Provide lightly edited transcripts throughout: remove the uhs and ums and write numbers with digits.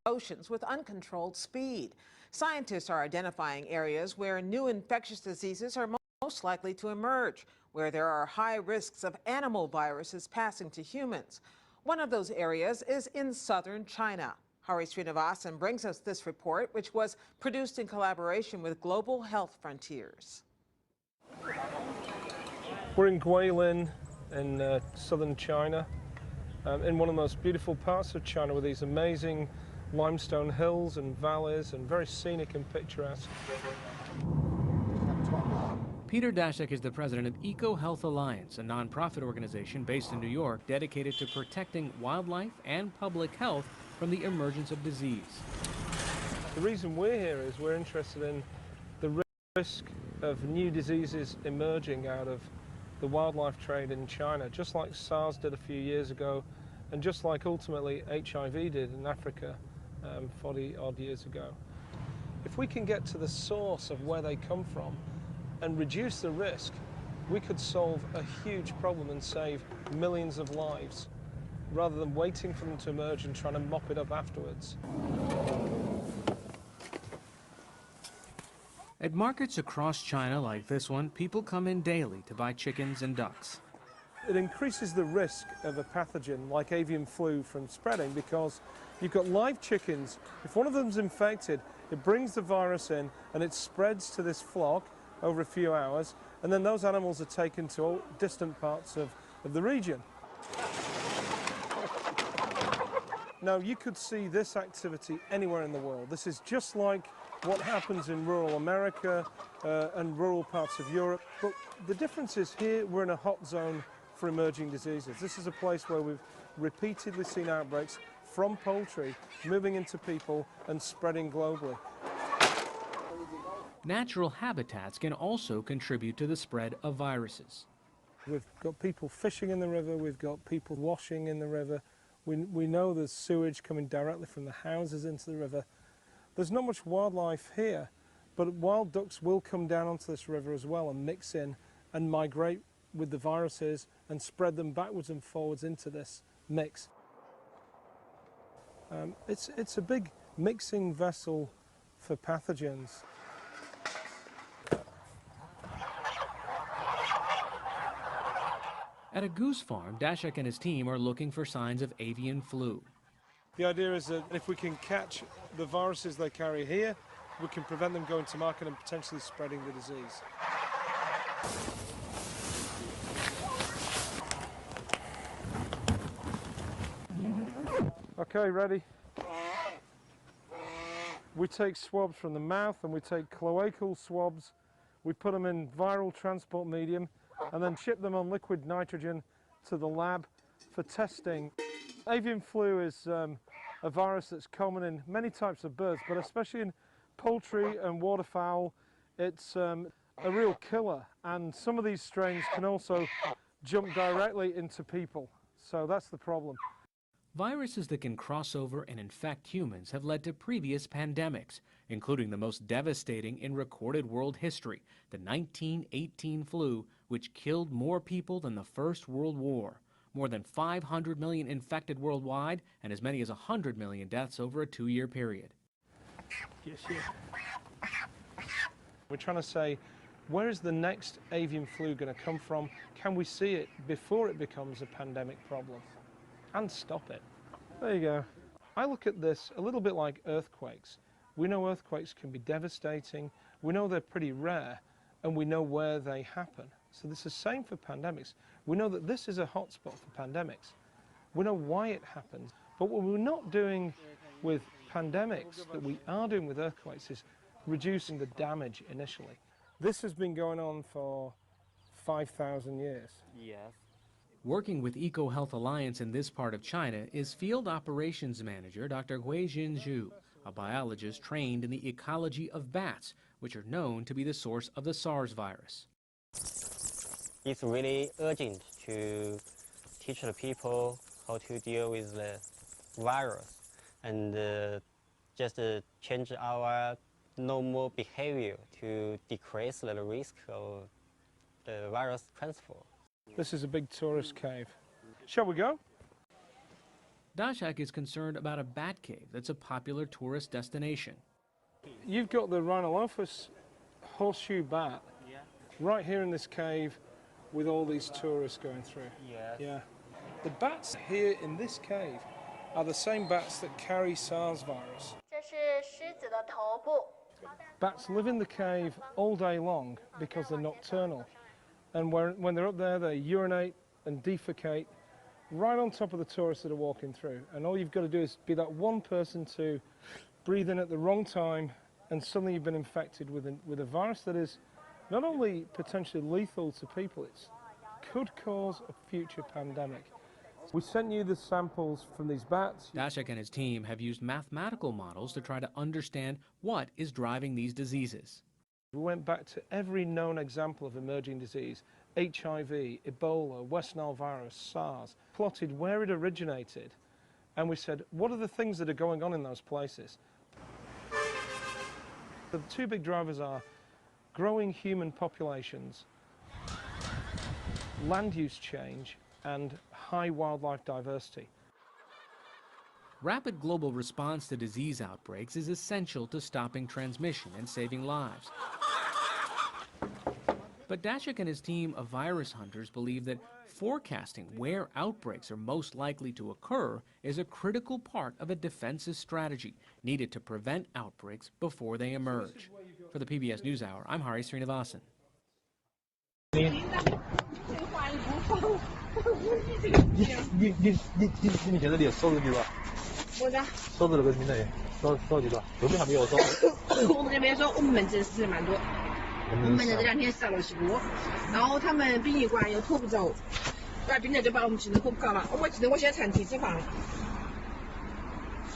oceans with uncontrolled speed. Scientists are identifying areas where new infectious diseases are most likely to emerge, where there are high risks of animal viruses passing to humans. One of those areas is in southern China. Hari Srinivasan brings us this report, which was produced in collaboration with Global Health Frontiers. We're in Guilin in southern China, in one of the most beautiful parts of China with these amazing limestone hills and valleys and very scenic and picturesque. Peter Daszak is the president of Eco Health Alliance, a nonprofit organization based in New York dedicated to protecting wildlife and public health from the emergence of disease. The reason we're here is we're interested in the risk of new diseases emerging out of the wildlife trade in China, just like SARS did a few years ago, and just like ultimately HIV did in Africa 40 odd years ago. If we can get to the source of where they come from and reduce the risk, we could solve a huge problem and save millions of lives, rather than waiting for them to emerge and trying to mop it up afterwards. At markets across China like this one, people come in daily to buy chickens and ducks. It increases the risk of a pathogen like avian flu from spreading because you've got live chickens. If one of them's infected, it brings the virus in and it spreads to this flock over a few hours, and then those animals are taken to all distant parts of the region. Now, you could see this activity anywhere in the world. This is just like what happens in rural America and rural parts of Europe. But the difference is here we're in a hot zone for emerging diseases. This is a place where we've repeatedly seen outbreaks from poultry moving into people and spreading globally. Natural habitats can also contribute to the spread of viruses. We've got people fishing in the river, we've got people washing in the river. We know there's sewage coming directly from the houses into the river. There's not much wildlife here, but wild ducks will come down onto this river as well and mix in and migrate with the viruses and spread them backwards and forwards into this mix. It's a big mixing vessel for pathogens. At a goose farm, Daszak and his team are looking for signs of avian flu. The idea is that if we can catch the viruses they carry here, we can prevent them going to market and potentially spreading the disease. Okay, ready? We take swabs from the mouth and we take cloacal swabs. We put them in viral transport medium and then ship them on liquid nitrogen to the lab for testing. Avian flu is a virus that's common in many types of birds, but especially in poultry and waterfowl. It's a real killer, and some of these strains can also jump directly into people, so that's the problem. Viruses that can cross over and infect humans have led to previous pandemics, including the most devastating in recorded world history, the 1918 flu, which killed more people than the First World War. More than 500 million infected worldwide and as many as 100 million deaths over a 2-year period. Yes, yeah. We're trying to say, where is the next avian flu going to come from? Can we see it before it becomes a pandemic problem? And stop it. There you go. I look at this a little bit like earthquakes. We know earthquakes can be devastating, we know they're pretty rare, and we know where they happen. So this is the same for pandemics. We know that this is a hotspot for pandemics. We know why it happens. But what we're not doing with pandemics that we are doing with earthquakes is reducing the damage initially. This has been going on for 5,000 years. Yes. Working with Eco Health Alliance in this part of China is Field Operations Manager Dr. Huijin Zhu, a biologist trained in the ecology of bats, which are known to be the source of the SARS virus. It's really urgent to teach the people how to deal with the virus and just change our normal behavior to decrease the risk of the virus transfer. This is a big tourist cave. Shall we go? Dashak is concerned about a bat cave that's a popular tourist destination. You've got the Rhinolophus horseshoe bat right here in this cave with all these tourists going through. Yes. Yeah. The bats here in this cave are the same bats that carry SARS virus. Bats live in the cave all day long because they're nocturnal. And when they're up there, they urinate and defecate right on top of the tourists that are walking through. And all you've got to do is be that one person to breathe in at the wrong time, and suddenly you've been infected with a virus that is not only potentially lethal to people, it could cause a future pandemic. We sent you the samples from these bats. Dashak and his team have used mathematical models to try to understand what is driving these diseases. We went back to every known example of emerging disease, HIV, Ebola, West Nile virus, SARS, plotted where it originated, and we said, what are the things that are going on in those places? The two big drivers are growing human populations, land use change, and high wildlife diversity. Rapid global response to disease outbreaks is essential to stopping transmission and saving lives. But Dashak and his team of virus hunters believe that forecasting where outbreaks are most likely to occur is a critical part of a defensive strategy needed to prevent outbreaks before they emerge. For the PBS NewsHour, I'm Hari Srinivasan. 你觉得你收入几多？我的收入那个名单收几多？这边还没有收。我们这边说我们门诊死人蛮多，我们门诊这2天少了10多，然后他们殡仪馆又拖不走，怪病人就把我们急诊拖不搞了。我记得我现在成体脂肪，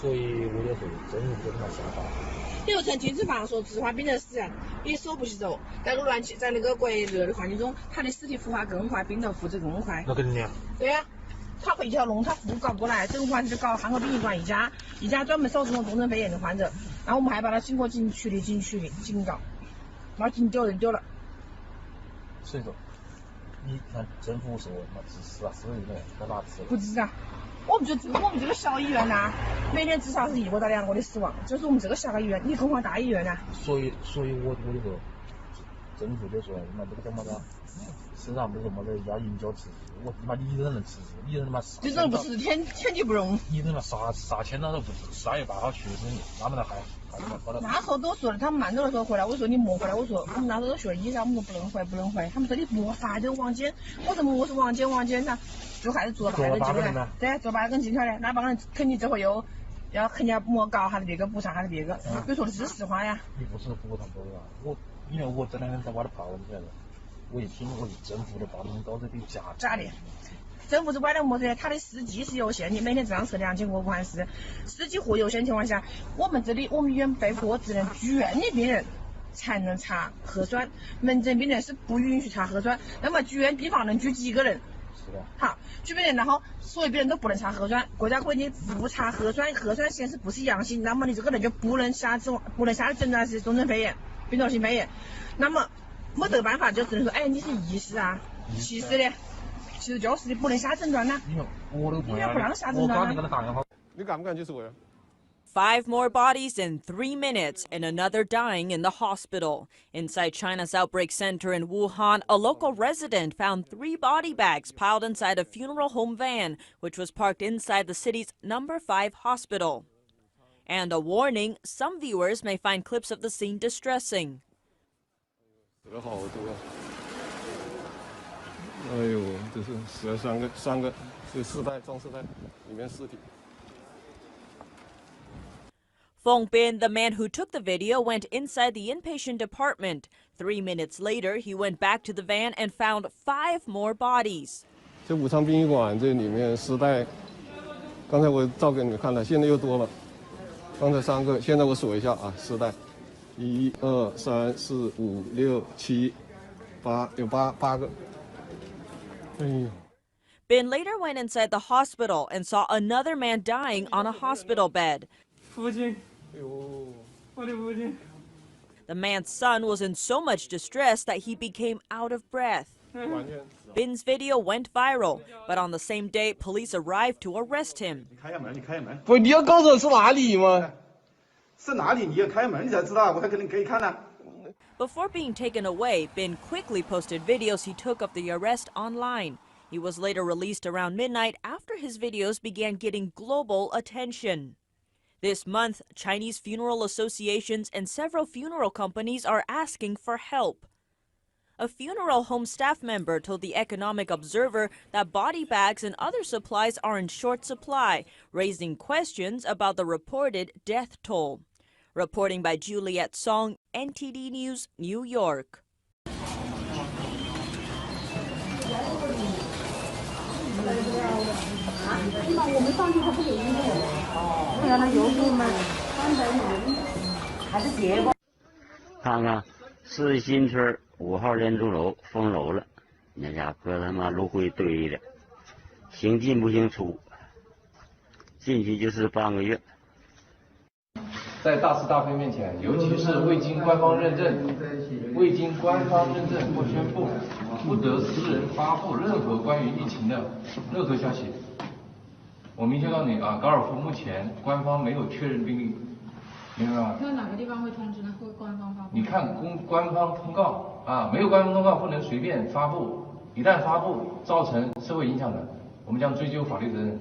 所以我就说政府就他妈想法。你说成体脂肪，说植化病人死人，你手不洗手，在个乱气，在那个过热的环境中，他的尸体腐化更快，病人复制更快。那肯定呀。对呀、他会一条龙，他复搞不过来，整个环境就搞汉口殡仪馆一家专门收这种重症肺炎的患者，然后我们还把他经过警区的警告，然后警丢人丢了。所以说，你看政府说嘛支持啊，是不是在哪支持？不支持啊！我们这个小医院呐、每年至少是1个到2个的死亡，就是我们这个小个医院，你更换大医院呐、所以我就说，政府就说嘛这个叫么子，市场不是什么的要营销吃食，我他妈你都能吃食，你都他妈这种不是天地不容。你他妈啥钱他都不吃，3月8号去世你，那么的还那时候都说了，他们慢着的时候回来，我说你莫回来，我说我们那时候都学医生，我们说不能回，他们说你莫发就王坚，我说王坚呐，就还是做8个人的，对，做8个人进去的，那帮人肯定这回又要肯定要莫搞还是别个补偿还是别个，比如说的是实话呀。你不是补偿不是因为我这2天在外头跑，你晓得，我一听我是政府的报名高这个假的。政府是歪了么子？他的试剂是有限的，每天只能测2000个武汉市。试剂货有限情况下，我们医院被迫只能住院的病人才能查核酸，门诊病人是不允许查核酸。那么住院病房能住几个人？是的。好，住病人，然后所有病人都不能查核酸。国家规定不查核酸，核酸显示不是阳性，那么你这个人就不能下诊断是重症肺炎、病毒性肺炎。那么没得办法，就只能说，哎，你是医师啊，其实呢。其实就是你不能下诊断呐，因为不让下诊断呐。你敢不敢就是我呀？5 more bodies in 3 minutes and another dying in the hospital. Inside China's outbreak center in Wuhan, a local resident found 3 body bags piled inside a funeral home van, which was parked inside the city's number 5 hospital. And a warning, some viewers may find clips of the scene distressing. 哎呦，这是死了3个，是4袋装4袋，里面尸体。Feng Bin, the man who took the video, went inside the inpatient department. 3 minutes later, he went back to the van and found 5 more bodies. 这武昌殡仪馆这里面尸袋，刚才我照给你们看了，现在又多了。刚才3个，现在我数一下啊，尸袋，1、2、3、4、5、6、7、8，有8个。 Bin later went inside the hospital and saw another man dying on a hospital bed. The man's son was in so much distress that he became out of breath. Bin's video went viral, but on the same day, police arrived to arrest him. 不是你要告诉我是哪里吗？是哪里？你要开门你才知道，我才可以看呢。 Before being taken away, Bin quickly posted videos he took of the arrest online. He was later released around midnight after his videos began getting global attention. This month, Chinese funeral associations and several funeral companies are asking for help. A funeral home staff member told the Economic Observer that body bags and other supplies are in short supply, raising questions about the reported death toll. Reporting by Juliet Song, NTD News, New York.看看四新村5号廉租楼封楼了，那家搁他妈炉灰堆的，行进不行出，进去就是半个月。 在大是大非面前，尤其是未经官方认证或宣布，不得私人发布任何关于疫情的任何消息。我明确告诉你啊，高尔夫目前官方没有确认病例，明白吗？那哪个地方会通知呢？会官方发布？你看官方通告啊，没有官方通告不能随便发布，一旦发布造成社会影响的，我们将追究法律责任。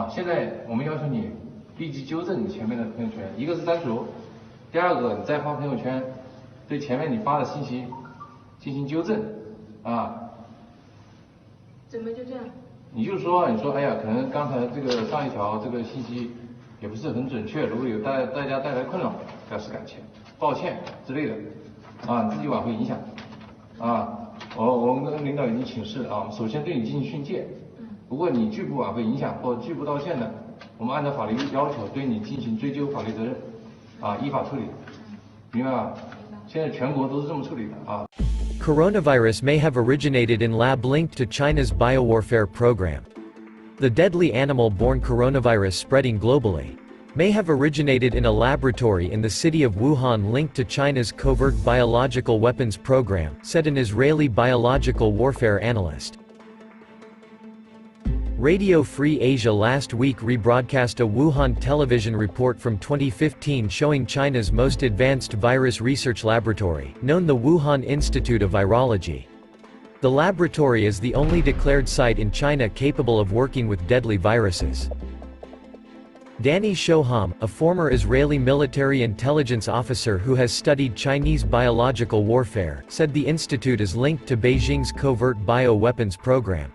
现在我们要求你。 立即纠正你前面的朋友圈，一个是删除，第二个你再发朋友圈，对前面你发的信息进行纠正，怎么纠正？你就说，哎呀，可能刚才这个上一条这个信息也不是很准确，如果有大家带来困扰，表示感谢、抱歉之类的，你自己挽回影响，我们跟领导已经请示了首先对你进行训诫，如果你拒不挽回影响或拒不道歉的。 我们按照法律要求对你进行追究法律责任，依法处理，明白吧？现在全国都是这么处理的Coronavirus may have originated in lab linked to China's biowarfare program. The deadly animal-borne coronavirus spreading globally may have originated in a laboratory in the city of Wuhan linked to China's covert biological weapons program, said an Israeli biological warfare analyst. Radio Free Asia last week rebroadcast a Wuhan television report from 2015 showing China's most advanced virus research laboratory, known the Wuhan Institute of Virology. The laboratory is the only declared site in China capable of working with deadly viruses. Danny Shoham, a former Israeli military intelligence officer who has studied Chinese biological warfare, said the institute is linked to Beijing's covert bioweapons program.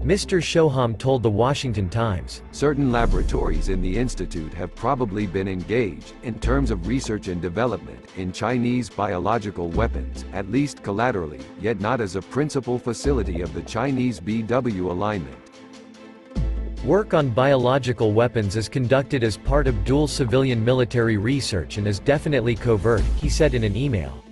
Mr. Shoham told the Washington Times, certain laboratories in the institute have probably been engaged, in terms of research and development, in Chinese biological weapons, at least collaterally, yet not as a principal facility of the Chinese BW alignment. Work on biological weapons is conducted as part of dual civilian-military research and is definitely covert, he said in an email.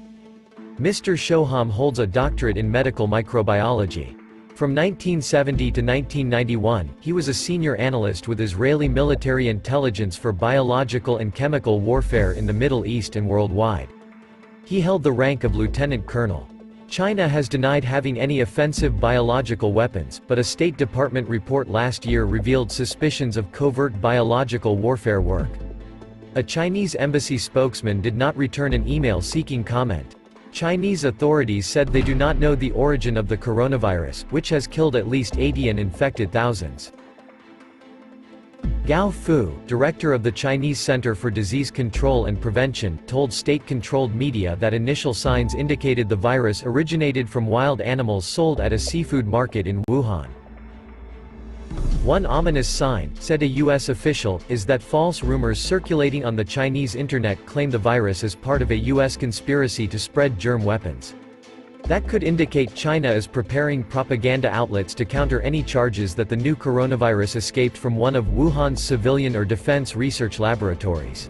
Mr. Shoham holds a doctorate in medical microbiology. From 1970 to 1991, he was a senior analyst with Israeli military intelligence for biological and chemical warfare in the Middle East and worldwide. He held the rank of lieutenant colonel. China has denied having any offensive biological weapons, but a State Department report last year revealed suspicions of covert biological warfare work. A Chinese embassy spokesman did not return an email seeking comment. Chinese authorities said they do not know the origin of the coronavirus, which has killed at least 80 and infected thousands. Gao Fu, director of the Chinese Center for Disease Control and Prevention, told state-controlled media that initial signs indicated the virus originated from wild animals sold at a seafood market in Wuhan. One ominous sign, said a U.S. official, is that false rumors circulating on the Chinese internet claim the virus as part of a U.S. conspiracy to spread germ weapons. That could indicate China is preparing propaganda outlets to counter any charges that the new coronavirus escaped from one of Wuhan's civilian or defense research laboratories.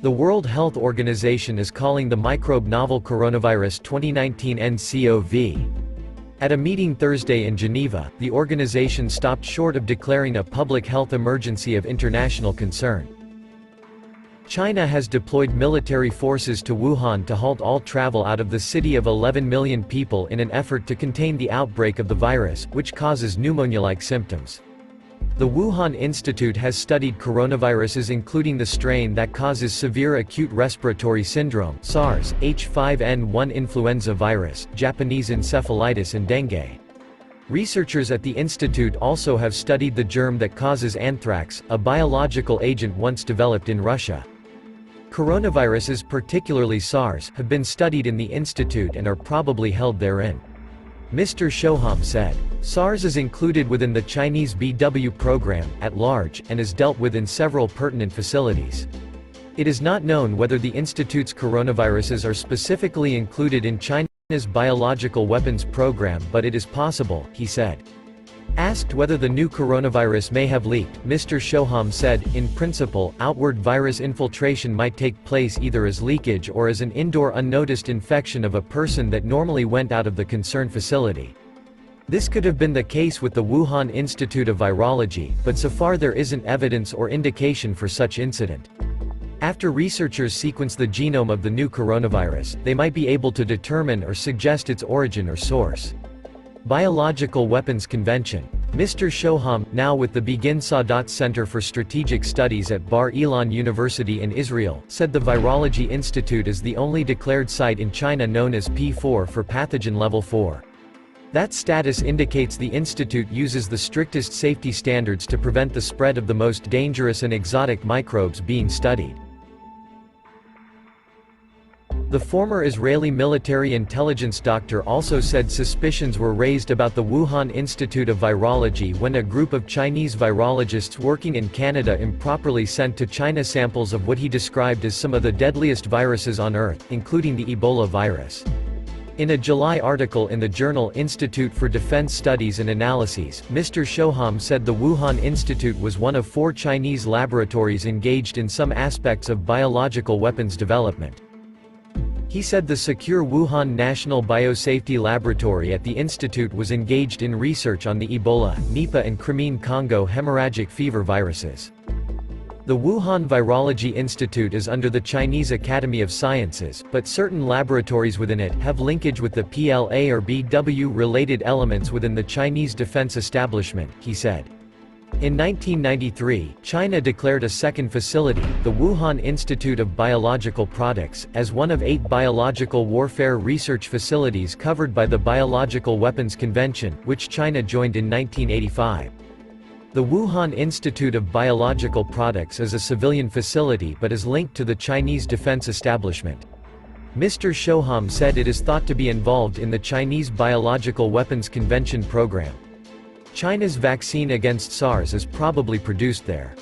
The World Health Organization is calling the microbe novel coronavirus 2019 nCoV. At a meeting Thursday in Geneva, the organization stopped short of declaring a public health emergency of international concern. China has deployed military forces to Wuhan to halt all travel out of the city of 11 million people in an effort to contain the outbreak of the virus, which causes pneumonia-like symptoms. The Wuhan Institute has studied coronaviruses including the strain that causes severe acute respiratory syndrome (SARS), H5N1 influenza virus, Japanese encephalitis and dengue. Researchers at the institute also have studied the germ that causes anthrax, a biological agent once developed in Russia. Coronaviruses, particularly SARS, have been studied in the institute and are probably held therein. Mr. Shoham said. SARS is included within the Chinese BW program, at large, and is dealt with in several pertinent facilities. It is not known whether the institute's coronaviruses are specifically included in China's biological weapons program, but it is possible, he said. Asked whether the new coronavirus may have leaked, Mr. Shoham said, in principle, outward virus infiltration might take place either as leakage or as an indoor unnoticed infection of a person that normally went out of the concerned facility. This could have been the case with the Wuhan Institute of Virology, but so far there isn't evidence or indication for such incident. After researchers sequence the genome of the new coronavirus, they might be able to determine or suggest its origin or source. Biological Weapons Convention. Mr. Shoham, now with the Begin Sadat Center for Strategic Studies at Bar Ilan University in Israel, said the Virology Institute is the only declared site in China known as P4 for pathogen level 4. That status indicates the institute uses the strictest safety standards to prevent the spread of the most dangerous and exotic microbes being studied. The former Israeli military intelligence doctor also said suspicions were raised about the Wuhan Institute of Virology when a group of Chinese virologists working in Canada improperly sent to China samples of what he described as some of the deadliest viruses on Earth, including the Ebola virus. In a July article in the journal Institute for Defense Studies and Analyses, Mr. Shoham said the Wuhan Institute was one of 4 Chinese laboratories engaged in some aspects of biological weapons development. He said the secure Wuhan National Biosafety Laboratory at the institute was engaged in research on the Ebola, Nipah and Crimean Congo hemorrhagic fever viruses. The Wuhan Virology Institute is under the Chinese Academy of Sciences, but certain laboratories within it have linkage with the PLA or BW-related elements within the Chinese defense establishment, he said. In 1993, China declared a second facility, the Wuhan Institute of Biological Products, as one of 8 biological warfare research facilities covered by the Biological Weapons Convention, which China joined in 1985. The Wuhan Institute of Biological Products is a civilian facility but is linked to the Chinese defense establishment. Mr. Shoham said it is thought to be involved in the Chinese Biological Weapons Convention program. China's vaccine against SARS is probably produced there.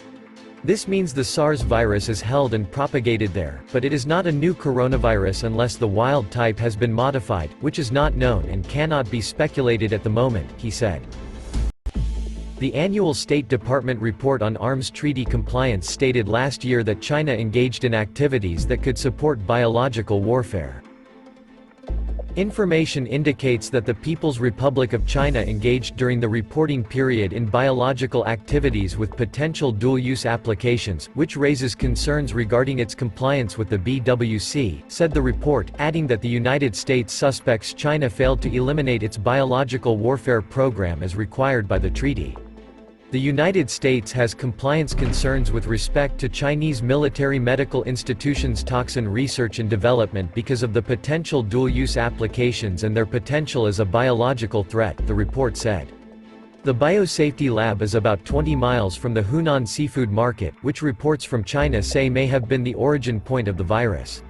This means the SARS virus is held and propagated there, but it is not a new coronavirus unless the wild type has been modified, which is not known and cannot be speculated at the moment, he said. The annual State Department report on arms treaty compliance stated last year that China engaged in activities that could support biological warfare. Information indicates that the People's Republic of China engaged during the reporting period in biological activities with potential dual-use applications, which raises concerns regarding its compliance with the BWC, said the report, adding that the United States suspects China failed to eliminate its biological warfare program as required by the treaty. The United States has compliance concerns with respect to Chinese military medical institutions' toxin research and development because of the potential dual-use applications and their potential as a biological threat, the report said. The biosafety lab is about 20 miles from the Hunan seafood market, which reports from China say may have been the origin point of the virus.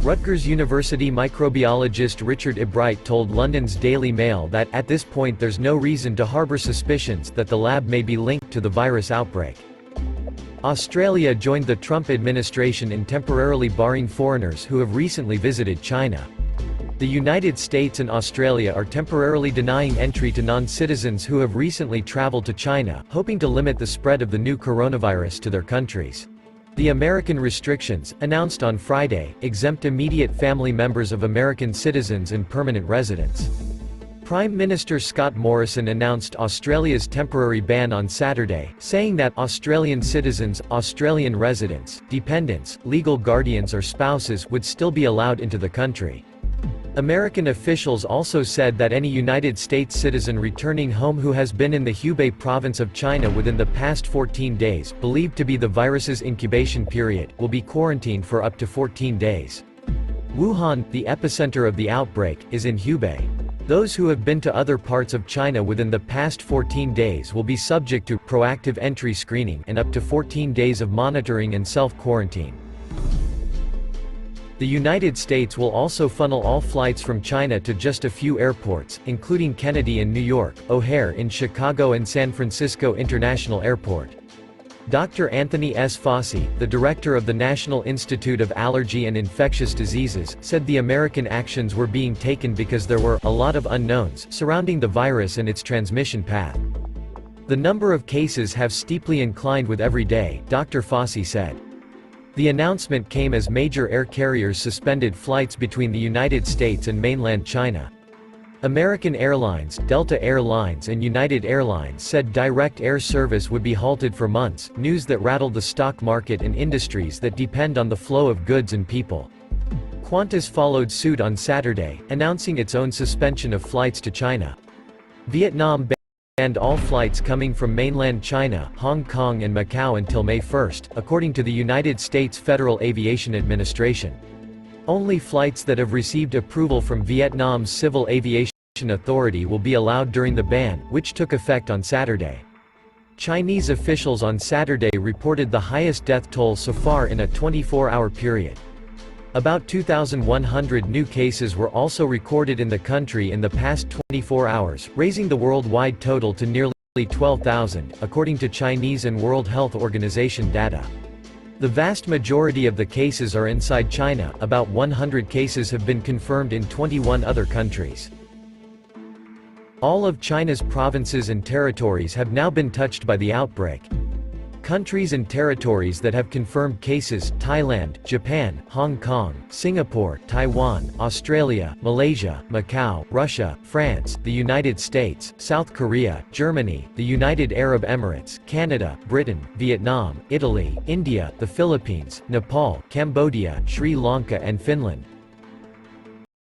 Rutgers University microbiologist Richard Ebright told London's Daily Mail that, at this point there's no reason to harbor suspicions that the lab may be linked to the virus outbreak. Australia joined the Trump administration in temporarily barring foreigners who have recently visited China. The United States and Australia are temporarily denying entry to non-citizens who have recently traveled to China, hoping to limit the spread of the new coronavirus to their countries. The American restrictions, announced on Friday, exempt immediate family members of American citizens and permanent residents. Prime Minister Scott Morrison announced Australia's temporary ban on Saturday, saying that Australian citizens, Australian residents, dependents, legal guardians or spouses would still be allowed into the country. American officials also said that any United States citizen returning home who has been in the Hubei province of China within the past 14 days, believed to be the virus's incubation period, will be quarantined for up to 14 days. Wuhan, the epicenter of the outbreak, is in Hubei. Those who have been to other parts of China within the past 14 days will be subject to proactive entry screening and up to 14 days of monitoring and self-quarantine. The United States will also funnel all flights from China to just a few airports, including Kennedy in New York, O'Hare in Chicago and San Francisco International Airport. Dr. Anthony S. Fauci, the director of the National Institute of Allergy and Infectious Diseases, said the American actions were being taken because there were a lot of unknowns surrounding the virus and its transmission path. The number of cases have steeply inclined with every day, Dr. Fauci said. The announcement came as major air carriers suspended flights between the United States and mainland China. American Airlines, Delta Air Lines and United Airlines said direct air service would be halted for months, news that rattled the stock market and industries that depend on the flow of goods and people. Qantas followed suit on Saturday, announcing its own suspension of flights to China. Vietnam banned all flights coming from mainland China, Hong Kong and Macau until May 1, according to the United States Federal Aviation Administration. Only flights that have received approval from Vietnam's Civil Aviation Authority will be allowed during the ban, which took effect on Saturday. Chinese officials on Saturday reported the highest death toll so far in a 24-hour period. About 2,100 new cases were also recorded in the country in the past 24 hours, raising the worldwide total to nearly 12,000, according to Chinese and World Health Organization data. The vast majority of the cases are inside China, about 100 cases have been confirmed in 21 other countries. All of China's provinces and territories have now been touched by the outbreak. Countries and territories that have confirmed cases: Thailand, Japan, Hong Kong, Singapore, Taiwan, Australia, Malaysia, Macau, Russia, France, the United States, South Korea, Germany, the United Arab Emirates, Canada, Britain, Vietnam, Italy, India, the Philippines, Nepal, Cambodia, Sri Lanka and Finland.